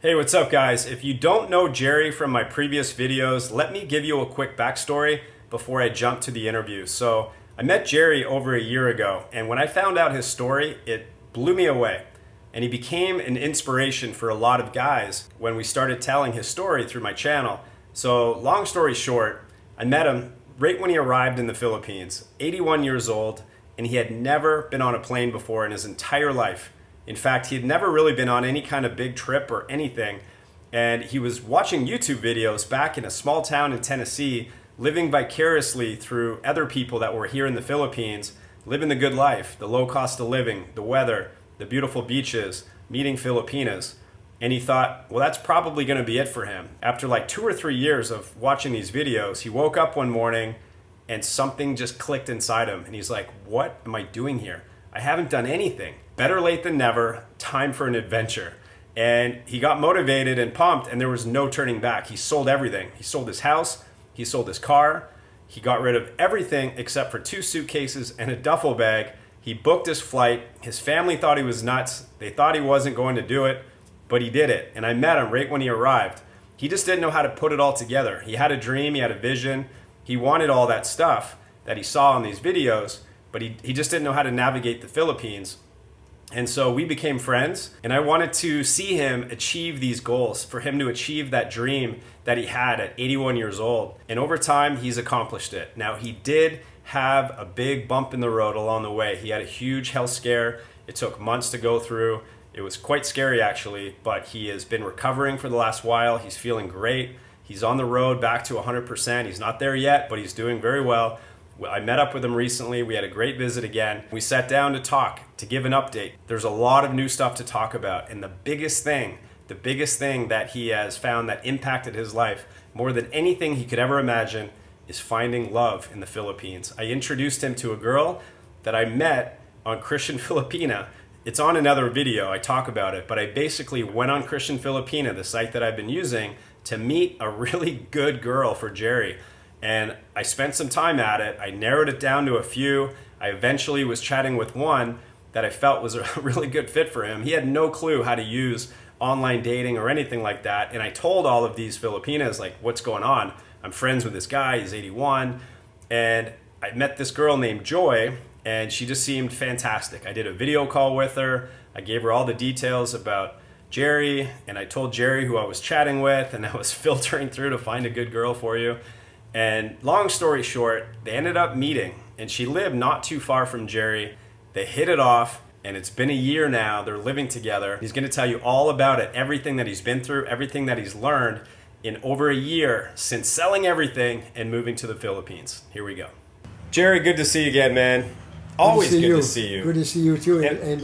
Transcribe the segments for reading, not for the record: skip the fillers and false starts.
Hey, what's up guys? If you don't know Jerry from my previous videos, let me give you a quick backstory before I jump to the interview. So I met Jerry over a year ago, and when I found out his story, it blew me away. And he became an inspiration for a lot of guys when we started telling his story through my channel. So long story short, I met him right when he arrived in the Philippines, 81 years old, and he had never been on a plane before in his entire life. In fact, he had never really been on any kind of big trip or anything. And he was watching YouTube videos back in a small town in Tennessee, living vicariously through other people that were here in the Philippines, living the good life, the low cost of living, the weather, the beautiful beaches, meeting Filipinas. And he thought, well, that's probably going to be it for him. After like 2 or 3 years of watching these videos, he woke up one morning and something just clicked inside him. And he's like, what am I doing here? I haven't done anything. Better late than never, time for an adventure. And he got motivated and pumped, and there was no turning back. He sold everything. He sold his house, he sold his car, he got rid of everything except for 2 suitcases and a duffel bag. He booked his flight. His family thought he was nuts. They thought he wasn't going to do it, but he did it. And I met him right when he arrived. He just didn't know how to put it all together. He had a dream, he had a vision. He wanted all that stuff that he saw in these videos, but he just didn't know how to navigate the Philippines. And so we became friends, and I wanted to see him achieve these goals, for him to achieve that dream that he had at 81 years old. And over time, he's accomplished it. Now, he did have a big bump in the road along the way. He had a huge health scare. It took months to go through. It was quite scary, actually, but he has been recovering for the last while. He's feeling great. He's on the road back to 100%. He's not there yet, but he's doing very well. I met up with him recently. We had a great visit again. We sat down to talk, to give an update. There's a lot of new stuff to talk about. And the biggest thing that he has found that impacted his life more than anything he could ever imagine is finding love in the Philippines. I introduced him to a girl that I met on Christian Filipina. It's on another video, I talk about it, but I basically went on Christian Filipina, the site that I've been using, to meet a really good girl for Jerry. And I spent some time at it. I narrowed it down to a few. I eventually was chatting with one that I felt was a really good fit for him. He had no clue how to use online dating or anything like that. And I told all of these Filipinas, like, what's going on? I'm friends with this guy, he's 81. And I met this girl named Joy, and she just seemed fantastic. I did a video call with her. I gave her all the details about Jerry, and I told Jerry who I was chatting with, and I was filtering through to find a good girl for you. And long story short, they ended up meeting, and she lived not too far from Jerry. They hit it off, and it's been a year now. They're living together. He's going to tell you all about it, everything that he's been through, everything that he's learned in over a year since selling everything and moving to the Philippines. Here we go. Jerry, good to see you again, man. Always good to see you. Good to see you too, and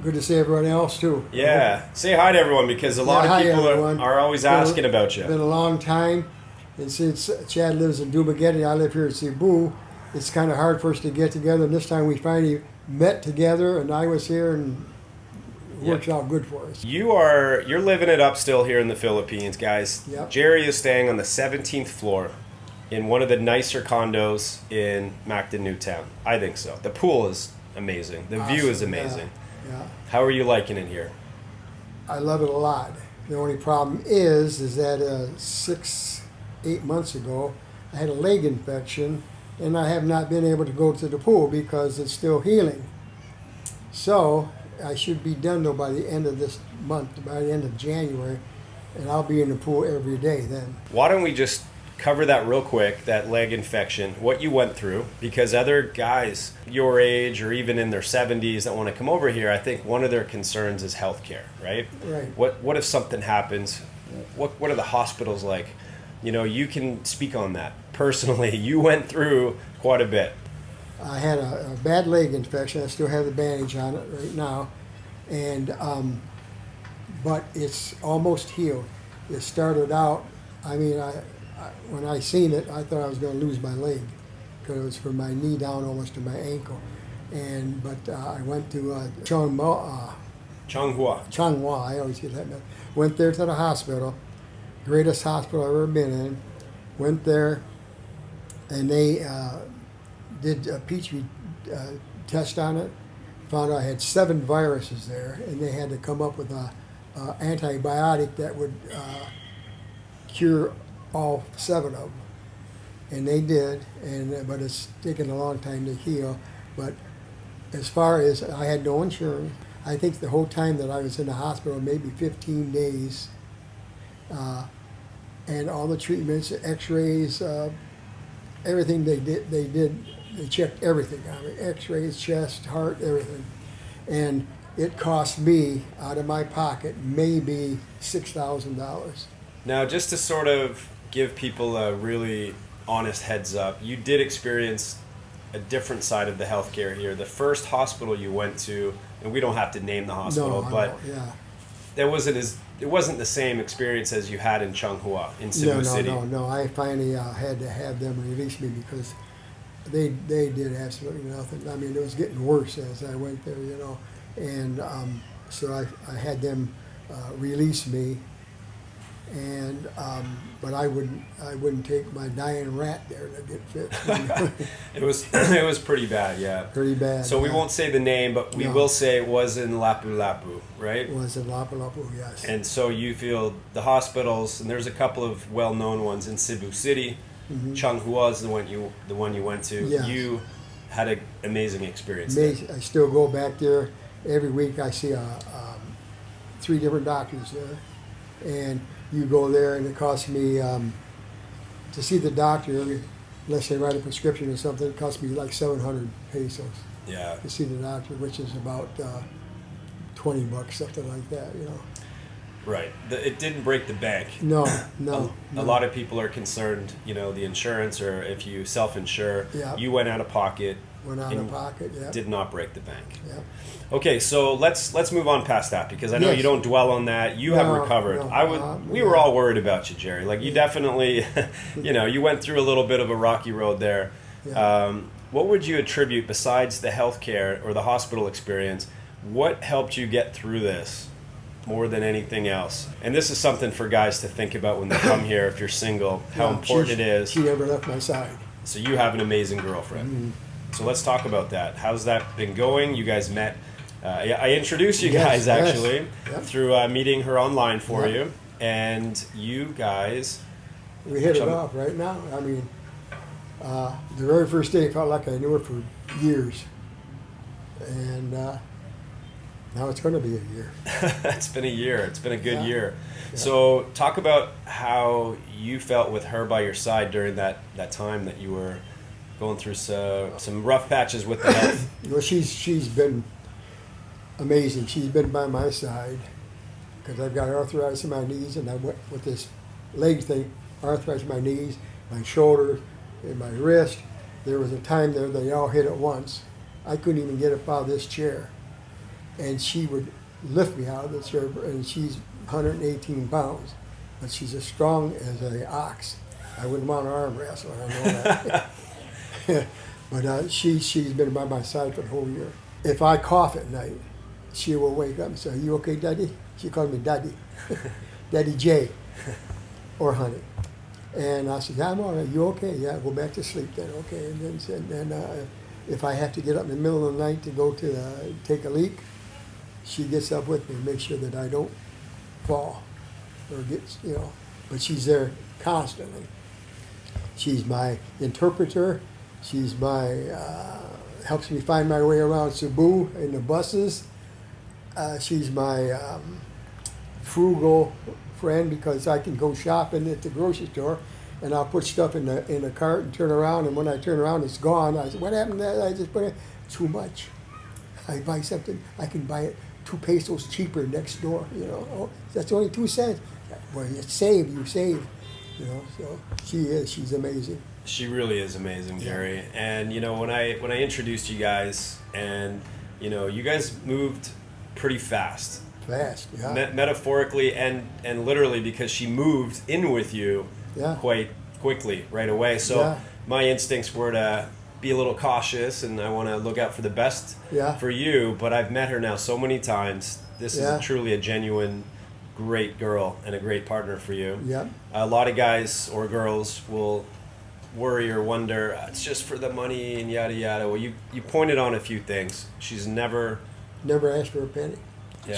good to see everyone else too. Yeah, say hi to everyone, because a lot of people are always asking about you. It's been a long time. And since Chad lives in Dumaguete, I live here in Cebu, it's kind of hard for us to get together. And this time we finally met together, and I was here, and it works out good for us. You're living it up still here in the Philippines, guys. Yep. Jerry is staying on the 17th floor in one of the nicer condos in Mactan, Newtown. I think so. The pool is amazing. The view is amazing. Yeah. How are you liking it here? I love it a lot. The only problem is that 8 months ago, I had a leg infection, and I have not been able to go to the pool because it's still healing. So I should be done though by the end of this month, by the end of January, and I'll be in the pool every day then. Why don't we just cover that real quick, that leg infection, what you went through, because other guys your age or even in their 70s that want to come over here, I think one of their concerns is healthcare, right? Right. What if something happens? What are the hospitals like? You know, you can speak on that. Personally, you went through quite a bit. I had a bad leg infection. I still have the bandage on it right now. And, but it's almost healed. It started out, I mean, when I seen it, I thought I was going to lose my leg because it was from my knee down almost to my ankle. But I went to Changhua, I always get that. Went there to the hospital. Greatest hospital I've ever been in. Went there, and they did a Petri test on it. Found out I had 7 viruses there, and they had to come up with a antibiotic that would cure all 7 of them. And they did, but it's taken a long time to heal. But as far as I had no insurance, I think the whole time that I was in the hospital, maybe 15 days, and all the treatments, x-rays, everything they checked everything on me, x-rays, chest, heart, everything. And it cost me, out of my pocket, maybe $6,000. Now, just to sort of give people a really honest heads up, you did experience a different side of the healthcare here. The first hospital you went to, and we don't have to name the hospital, but it wasn't the same experience as you had in Changhua, in Cebu City. No. I finally had to have them release me because they did absolutely nothing. I mean, it was getting worse as I went there, you know. And so I had them release me. And but I wouldn't take my dying rat there to get fixed. It was pretty bad, yeah. Pretty bad. So we won't say the name, but we will say it was in Lapu-Lapu, right? It was in Lapu-Lapu, yes. And so you feel the hospitals, and there's a couple of well-known ones in Cebu City. Mm-hmm. Changhua is the one you went to. Yes. You had an amazing experience there. I still go back there every week. I see 3 different doctors there, and you go there, and it costs me to see the doctor, unless they write a prescription or something. It costs me like 700 pesos. Yeah. To see the doctor, which is about $20, something like that, you know. Right. It didn't break the bank. No. A lot of people are concerned, you know, the insurance, or if you self-insure, you went out of pocket. Did not break the bank. Yeah. Okay, so let's move on past that, because I know you don't dwell on that. You have recovered. We were all worried about you, Jerry. Like, you definitely, you know, you went through a little bit of a rocky road there. Yeah. What would you attribute, besides the healthcare or the hospital experience, what helped you get through this more than anything else? And this is something for guys to think about when they come here, if you're single, how important it is. She never left my side. So you have an amazing girlfriend. Mm-hmm. So let's talk about that. How's that been going? You guys met. I introduced you guys actually through meeting her online for you, and you guys. We hit it off right now. I mean, the very first day, it felt like I knew her for years, and now it's going to be a year. It's been a year. It's been a good year. Yeah. So talk about how you felt with her by your side during that time that you were going through some rough patches with the health. Well, she's been amazing. She's been by my side because I've got arthritis in my knees, and I went with this leg thing, arthritis in my knees, my shoulder, and my wrist. There was a time there they all hit at once. I couldn't even get up out of this chair, and she would lift me out of the chair, and she's 118 pounds, but she's as strong as an ox. I wouldn't want to arm wrestle, I know that. But she's been by my side for the whole year. If I cough at night, she will wake up and say, "Are you okay, Daddy?" She called me Daddy, Daddy J, or Honey. And I said, "Yeah, I'm all right. You okay?" "Yeah, go back to sleep then." "Okay." And then if I have to get up in the middle of the night to go to take a leak, she gets up with me and makes sure that I don't fall or get, you know. But she's there constantly. She's my interpreter. She's my helps me find my way around Cebu in the buses. She's my frugal friend, because I can go shopping at the grocery store, and I'll put stuff in the cart and turn around, and when I turn around, it's gone. I said, "What happened to that?" I just put it too much. I buy something, I can buy it 2 pesos cheaper next door. You know, "Oh, that's only 2 cents." Well, you save. You know, so she's amazing. She really is amazing, Jerry. Yeah. And you know, when I introduced you guys, and you know, you guys moved pretty fast. Yeah. Metaphorically and literally, because she moved in with you quite quickly right away. So my instincts were to be a little cautious, and I want to look out for the best for you. But I've met her now so many times. This is truly a genuine, great girl and a great partner for you. Yeah. A lot of guys or girls will worry or wonder, it's just for the money and yada yada. Well, you pointed on a few things. She's never asked for a penny. Yeah.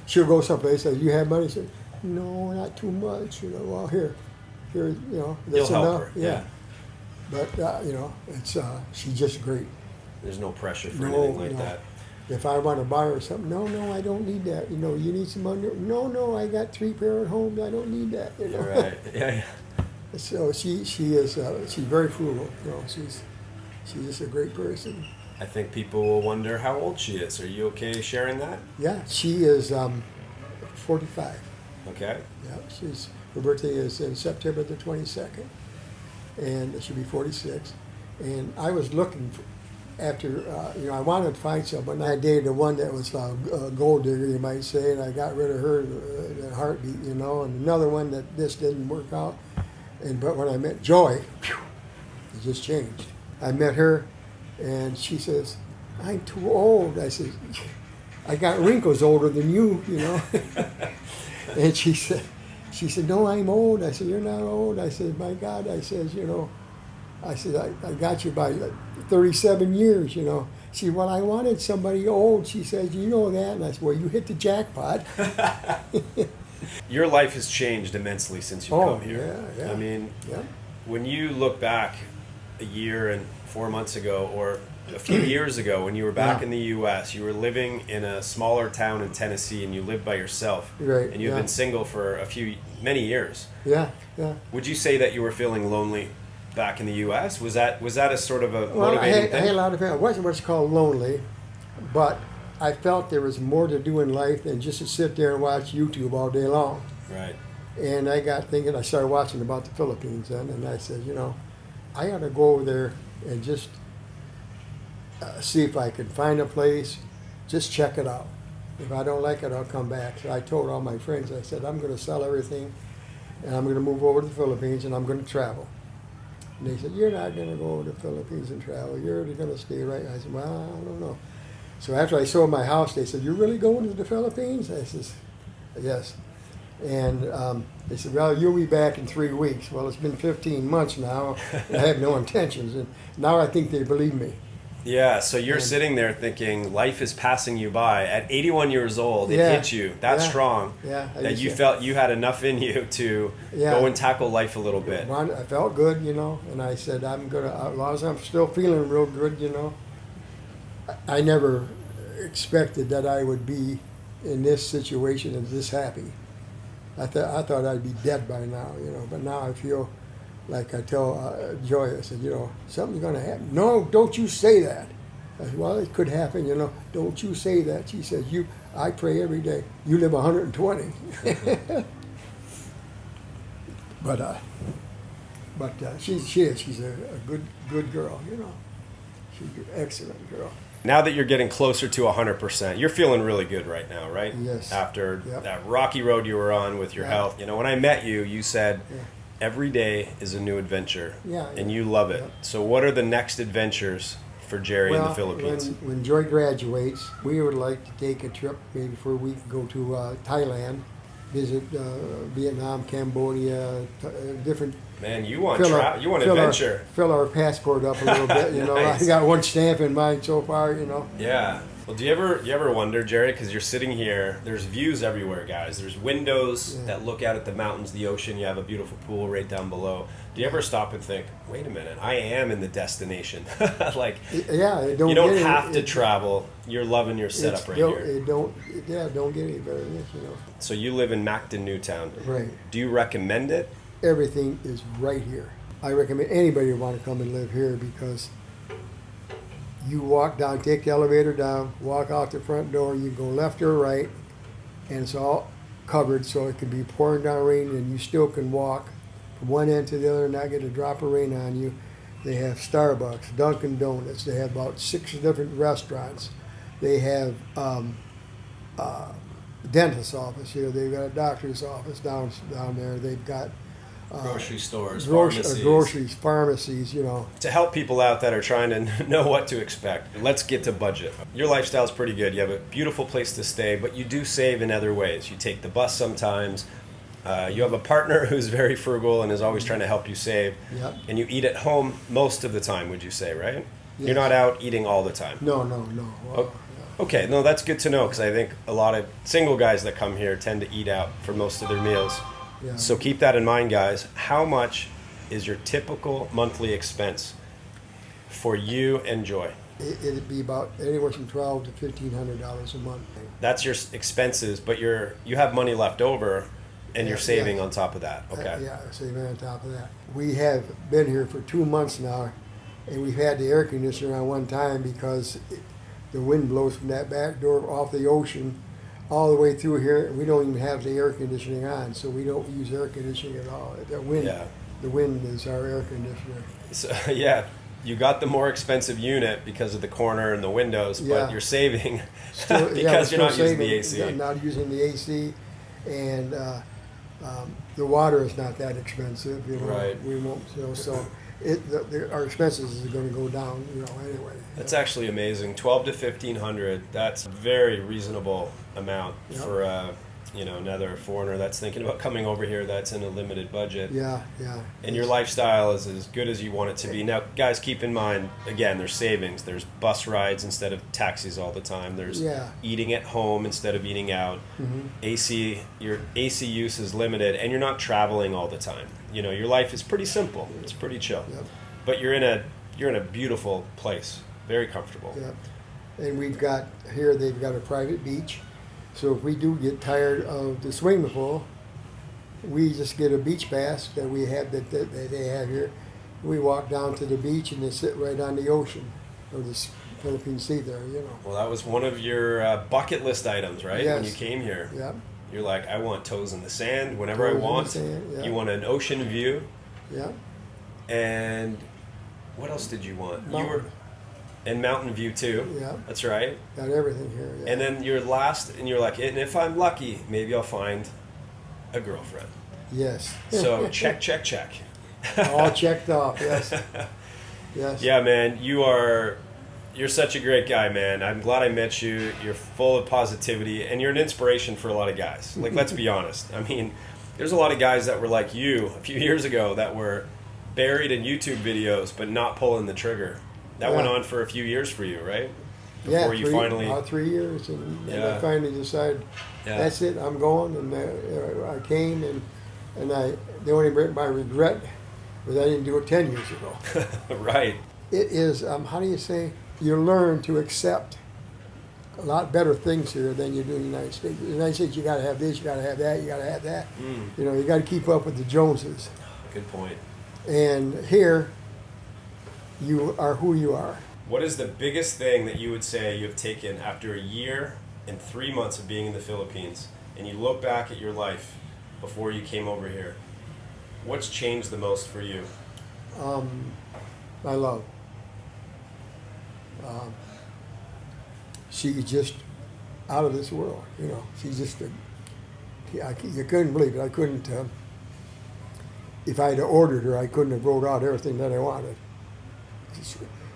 she'll go someplace. Say, "You have money?" Say, "No, not too much." You know, well, here, you know, that's You'll help enough. her. Yeah. But you know, it's she's just great. There's no pressure for anything like no. that. If I want to buy her something, no, I don't need that. You know, you need some money. No, I got 3 pair at home. I don't need that. You know? Right. Yeah. So she is she's very frugal. You know, she's just a great person. I think people will wonder how old she is. Are you okay sharing that? Yeah, she is 45. Okay. Yeah, her birthday is in September the 22nd, and she'll be 46. And I was looking after, you know, I wanted to find someone. I dated the one that was a gold digger, you might say, and I got rid of her in a heartbeat, you know. And another one that this didn't work out. But when I met Joy, it just changed. I met her, and she says, "I'm too old." I said, "I got wrinkles older than you, you know." And she said, "No, I'm old." I said, "You're not old." I said, "My God," I said, "you know," I said, I got you by 37 years, you know. She said, "Well, I wanted somebody old." She says, "You know that." And I said, "Well, you hit the jackpot." Your life has changed immensely since you've come here. Yeah. I mean, yeah. when you look back a year and 4 months ago, or a few years ago, when you were back in the U.S., you were living in a smaller town in Tennessee, and you lived by yourself. Right. And you've been single for many years. Yeah. Would you say that you were feeling lonely back in the U.S.? Was that a sort of a Well, motivating thing? I had a lot of. It wasn't what's called lonely, but I felt there was more to do in life than just to sit there and watch YouTube all day long. Right. And I got thinking. I started watching about the Philippines then, and I said, you know, I ought to go over there and just see if I can find a place, just check it out. If I don't like it, I'll come back. So I told all my friends, I said, I'm going to sell everything, and I'm going to move over to the Philippines, and I'm going to travel. And they said, "You're not going to go over to the Philippines and travel. You're going to stay right." I said, "Well, I don't know." So after I sold my house, they said, "You're really going to the Philippines?" I said, "Yes." And they said, "Well, you'll be back in 3 weeks." Well, it's been 15 months now, and I have no intentions. And now I think they believe me. Yeah, so you're sitting there thinking life is passing you by. At 81 years old, it hit you that strong that you felt you had enough in you to go and tackle life a little bit. I felt good, you know, and I said, I'm going to, as long as I'm still feeling real good, you know. I never expected that I would be in this situation and this happy. I thought I'd be dead by now, you know, but now I feel like I tell Joy, I said, you know, something's going to happen. "No, don't you say that." I said, "Well, it could happen, you know. Don't you say that." She says, I pray every day. You live 120. But she's a good girl, you know. She's an excellent girl. Now that you're getting closer to 100%, you're feeling really good right now, right? Yes. After that rocky road you were on with your health. You know, when I met you, you said every day is a new adventure. And you love it. So what are the next adventures for Jerry in the Philippines? When Joy graduates, we would like to take a trip maybe for a week, go to Thailand, visit Vietnam, Cambodia, different. Man, you want adventure. Fill our passport up a little bit, you know. Nice. I got one stamp in mine so far, you know. Yeah. Well, do you ever wonder, Jerry, because you're sitting here, there's views everywhere, guys. There's windows that look out at the mountains, the ocean. You have a beautiful pool right down below. Do you ever stop and think, wait a minute, I am in the destination? Like, you don't have to travel. You're loving your setup right here. Don't get any better than this, you know. So you live in Mactan, Newtown. Right. Do you recommend it? Everything is right here. I recommend anybody want to come and live here because you walk down, take the elevator down, walk out the front door, you go left or right, and it's all covered so it can be pouring down rain and you still can walk from one end to the other and not get a drop of rain on you. They have Starbucks, Dunkin' Donuts, they have about 6 different restaurants. They have dentist's office here, they've got a doctor's office down there, they've got grocery stores, pharmacies, you know. To help people out that are trying to know what to expect, let's get to budget. Your lifestyle's pretty good. You have a beautiful place to stay, but you do save in other ways. You take the bus sometimes. You have a partner who's very frugal and is always trying to help you save. Yep. And you eat at home most of the time, would you say, right? Yes. You're not out eating all the time. No. Well, Okay, no, that's good to know because I think a lot of single guys that come here tend to eat out for most of their meals. Yeah. So keep that in mind, guys. How much is your typical monthly expense for you and Joy? It'd be about anywhere from $1,200 to $1,500 a month. That's your expenses, but you have money left over, and Yeah, you're saving yeah. on top of that. Okay. Yeah, saving on top of that. We have been here for 2 months now, and we've had the air conditioner on one time because the wind blows from that back door off the ocean all the way through here. And we don't even have the air conditioning on, so we don't use air conditioning at all. The wind is our air conditioner. So yeah, you got the more expensive unit because of the corner and the windows, but Yeah. you're saving Still, because you're we're not still using the saving, AC. Not using the AC, and the water is not that expensive. Right. We won't. So our expenses are going to go down. Anyway. That's actually amazing. 12 to 1,500. That's a very reasonable amount Yep. for another foreigner that's thinking about coming over here. That's in a limited budget. Yeah. And your lifestyle is as good as you want it to be. Now, guys, keep in mind, again, there's savings. There's bus rides instead of taxis all the time. There's eating at home instead of eating out. Mm-hmm. Your AC use is limited, and you're not traveling all the time. Your life is pretty simple. It's pretty chill. Yep. But you're in a beautiful place, very comfortable. Yep. And they've got a private beach. So if we do get tired of the swimming pool, we just get a beach pass that we have that they have here. We walk down to the beach and they sit right on the ocean or the Philippine Sea there. Well, that was one of your bucket list items, right? Yes. When you came here. Yep. You're like, I want toes in the sand whenever Toes I in the want. sand, yeah. You want an ocean view. Yeah. And what else did you want? Mountain. And mountain view too. Yeah. That's right. Got everything here. Yeah. And then you're like, and if I'm lucky, maybe I'll find a girlfriend. Yes. So check. All checked off. Yes. Yes. Yeah, man, you're such a great guy, man. I'm glad I met you. You're full of positivity, and you're an inspiration for a lot of guys. Like, let's be honest. I mean, there's a lot of guys that were like you a few years ago that were buried in YouTube videos but not pulling the trigger. That went on for a few years for you, right? Before you finally... about 3 years, and I finally decided, that's it, I'm going, and I came, and the only my regret was I didn't do it 10 years ago. Right. It is, how do you say, you learn to accept a lot better things here than you do in the United States. In the United States, you got to have this, you got to have that, you got to have that. You got to keep up with the Joneses. Good point. And here, you are who you are. What is the biggest thing that you would say you have taken after a year and 3 months of being in the Philippines, and you look back at your life before you came over here? What's changed the most for you? My love. She's just out of this world, She's just you couldn't believe it. I couldn't, if I had ordered her, I couldn't have wrote out everything that I wanted.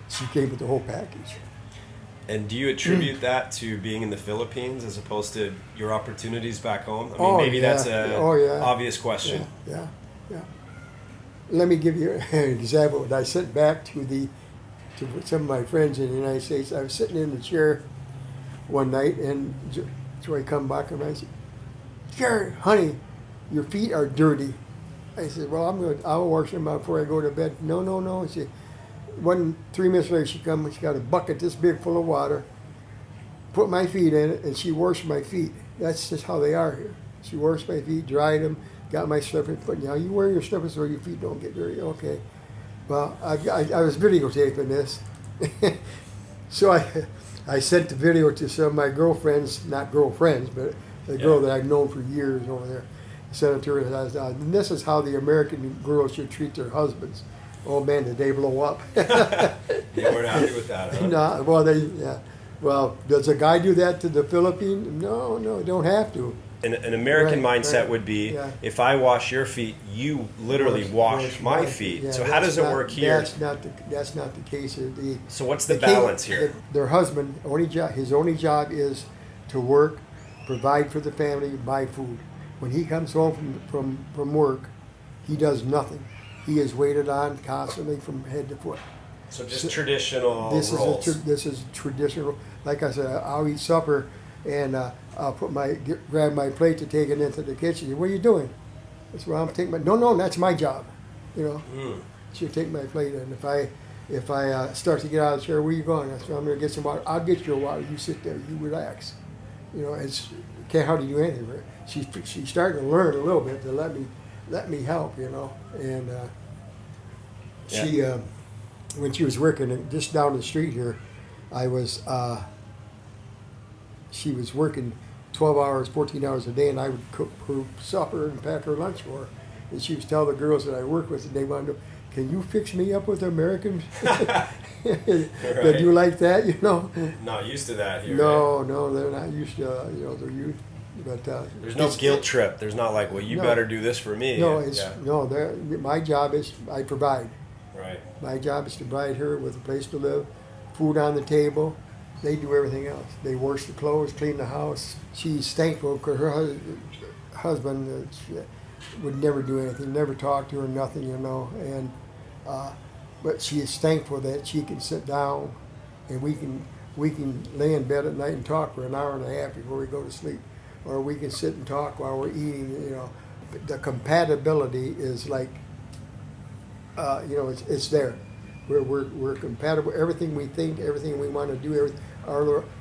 She came with the whole package. And do you attribute that to being in the Philippines as opposed to your opportunities back home? I mean, maybe that's an obvious question. Yeah. Let me give you an example. When I sent back to some of my friends in the United States, I was sitting in the chair one night, and Joy come back and I said, "Jerry, honey, your feet are dirty." I said, "Well, I'll wash them out before I go to bed." No. She 3 minutes later, she got a bucket this big full of water, put my feet in it, and she washed my feet. That's just how they are here. She washed my feet, dried them, got my slippers, you wear your slippers so your feet don't get dirty. Okay. Well, I was videotaping this. So I sent the video to some of my girlfriends, not girlfriends, but the girl that I've known for years over there. I sent it to her, and this is how the American girls should treat their husbands. Oh man, did they blow up? They weren't happy with that, huh? No, well, does a guy do that to the Philippine? No, don't have to. An American mindset would be, if I wash your feet, you literally wash my feet. So how does it work here? That's not the case here. So what's the balance here? Their husband, his only job is to work, provide for the family, buy food. When he comes home from work, he does nothing. He is waited on constantly from head to foot. So just traditional roles. This is traditional. Like I said, I'll eat supper, and I'll grab my plate to take it into the kitchen. What are you doing? That's where I'm taking my. No, that's my job. You know, she'll take my plate, and if I start to get out of the chair, where are you going? I said, I'm going to get some water. I'll get your water. You sit there. You relax. You know, can't hardly do anything for her. She's starting to learn a little bit to let me help. You know, and she when she was working just down the street here, she was working 12 hours, 14 hours a day, and I would cook her supper and pack her lunch for her. And she was telling the girls that I work with, and they wanted to, can you fix me up with Americans? Did you like that, you know? Not used to that here. No, they're not used to, you know, they're used. But there's no guilt trip. There's not like, well, you better do this for me. No, my job is I provide. Right. My job is to provide her with a place to live, food on the table. They do everything else. They wash the clothes, clean the house. She's thankful because her husband would never do anything, never talk to her, nothing, you know. And but she is thankful that she can sit down, and we can lay in bed at night and talk for an hour and a half before we go to sleep, or we can sit and talk while we're eating. You know, the compatibility is like, you know, it's there. We're compatible. Everything we think, everything we want to do,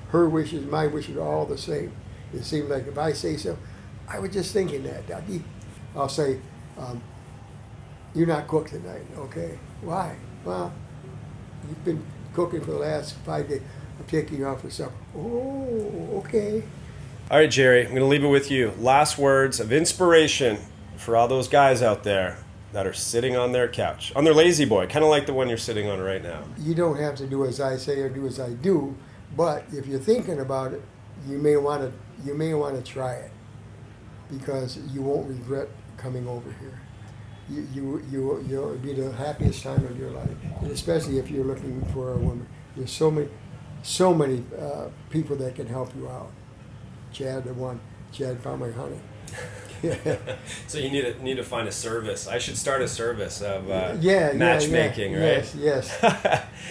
her wishes, my wishes are all the same. It seems like if I say so, I was just thinking that, Dougie. I'll say, you're not cooked tonight, okay? Why? Well, you've been cooking for the last 5 days. I'm taking you out for supper. Oh, okay. All right, Jerry, I'm going to leave it with you. Last words of inspiration for all those guys out there that are sitting on their couch, on their lazy boy, kind of like the one you're sitting on right now. You don't have to do as I say or do as I do, but if you're thinking about it, you may want to try it, because you won't regret coming over here. You'll be the happiest time of your life, and especially if you're looking for a woman. There's so many people that can help you out. Chad found my honey. So you need to find a service. I should start a service of matchmaking, right? Yes.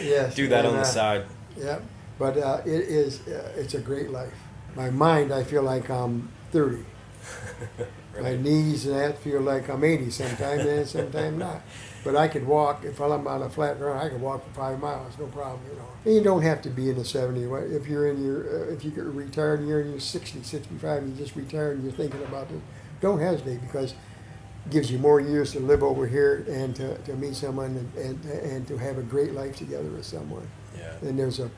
Yes. Do that on the side. Yeah, but it's a great life. My mind, I feel like I'm 30. Really? My knees and that feel like I'm 80 sometimes, and sometimes not. But I could walk, if I'm on a flat ground, I could walk for 5 miles, no problem, you know. And you don't have to be in the 70s. If you're if you get retired and you're in your 60, 65, you just retired and you're thinking about it, don't hesitate, because it gives you more years to live over here and to meet someone and to have a great life together with someone. Yeah. And there's a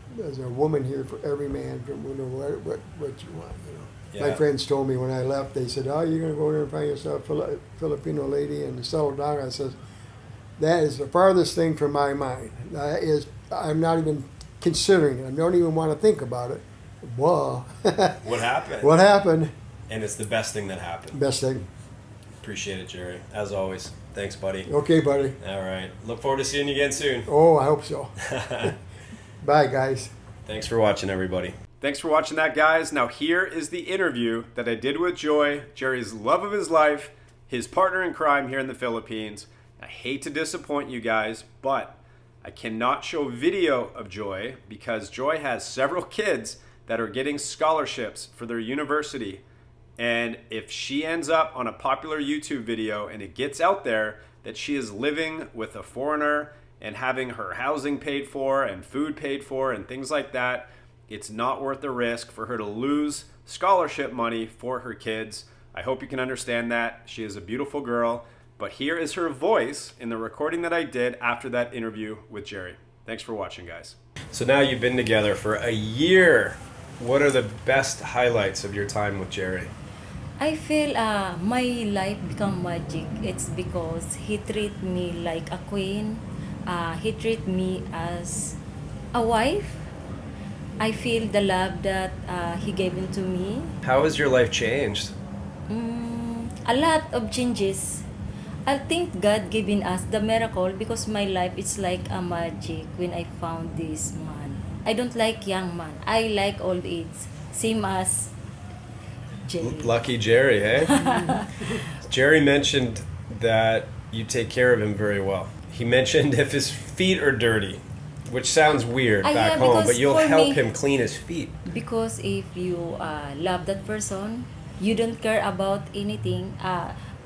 woman here for every man, no matter what you want, you know. Yeah. My friends told me when I left, they said, "Oh, you're going to go there and find yourself a Filipino lady and settle down." I said, that is the farthest thing from my mind. I'm not even considering it. I don't even want to think about it. Whoa. What happened? What happened? And it's the best thing that happened. Best thing. Appreciate it, Jerry. As always. Thanks, buddy. Okay, buddy. All right. Look forward to seeing you again soon. Oh, I hope so. Bye, guys. Thanks for watching, everybody. Thanks for watching that, guys. Now here is the interview that I did with Joy, Jerry's love of his life, his partner in crime here in the Philippines. I hate to disappoint you guys, but I cannot show video of Joy because Joy has several kids that are getting scholarships for their university. And if she ends up on a popular YouTube video and it gets out there that she is living with a foreigner and having her housing paid for and food paid for and things like that, it's not worth the risk for her to lose scholarship money for her kids. I hope you can understand that. She is a beautiful girl. But here is her voice in the recording that I did after that interview with Jerry. Thanks for watching, guys. So now you've been together for a year. What are the best highlights of your time with Jerry? I feel my life become magic. It's because he treat me like a queen. He treat me as a wife. I feel the love that he gave into me. How has your life changed? A lot of changes. I think God giving us the miracle because my life is like a magic when I found this man. I don't like young man. I like old age. Same as Jerry. Lucky Jerry, eh? Jerry mentioned that you take care of him very well. He mentioned if his feet are dirty, which sounds weird Yeah, back home, but because you'll for help me- him clean his feet. Because if you love that person, you don't care about anything.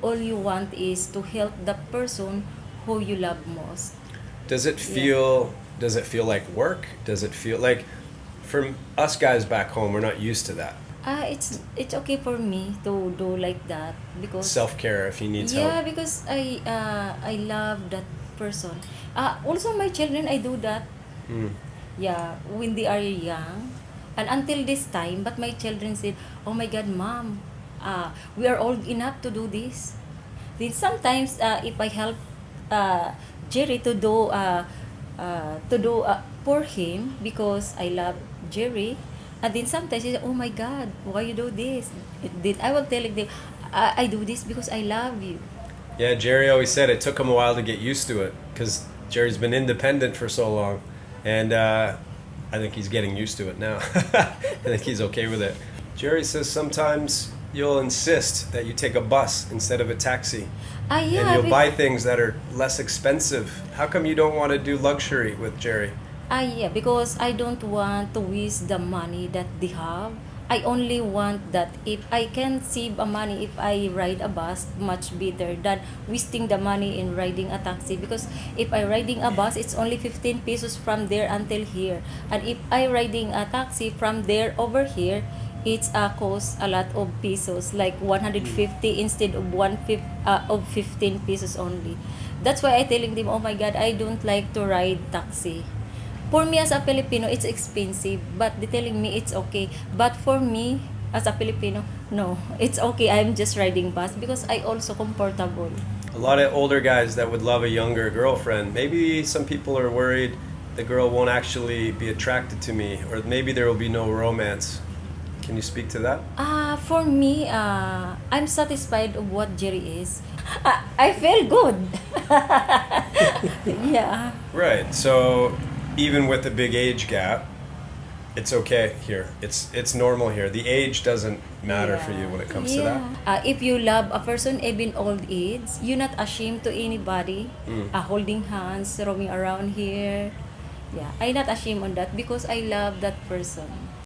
All you want is to help the person who you love most. Does it feel like work? Does it feel like, from us guys back home, we're not used to that. It's okay for me to do like that because Self-care if he needs yeah, help. because I love that person. Also my children, I do that. Mm. Yeah, when they are young, and until this time. But my children said, "Oh my God, mom, we are old enough to do this." Then sometimes, if I help Jerry to do for him because I love Jerry, and then sometimes he said, "Oh my God, why you do this?" Then I will tell them, I do this because I love you." Yeah, Jerry always said it took him a while to get used to it because Jerry's been independent for so long, and I think he's getting used to it now. I think he's okay with it. Jerry says sometimes you'll insist that you take a bus instead of a taxi, Yeah, and you'll buy things that are less expensive. How come you don't want to do luxury with Jerry? Yeah, because I don't want to waste the money that they have. I only want that if I can save a money if I ride a bus, much better than wasting the money in riding a taxi. Because if I riding a bus, it's only 15 pesos from there until here. And if I riding a taxi from there over here, it's cost a lot of pesos, like 150 instead of 15 pesos only. That's why I telling them, oh my God, I don't like to ride taxi. For me as a Filipino, it's expensive, but they telling me it's okay. But for me as a Filipino, no, it's okay. I'm just riding bus because I also comfortable. A lot of older guys that would love a younger girlfriend. Maybe some people are worried the girl won't actually be attracted to me, or maybe there will be no romance. Can you speak to that? For me, I'm satisfied of what Jerry is. I feel good. Yeah. Right. So even with the big age gap, it's okay here. It's normal here. The age doesn't matter for you when it comes to that. If you love a person, even old age, you're not ashamed to anybody. Holding hands, roaming around here. Yeah, I'm not ashamed on that because I love that person.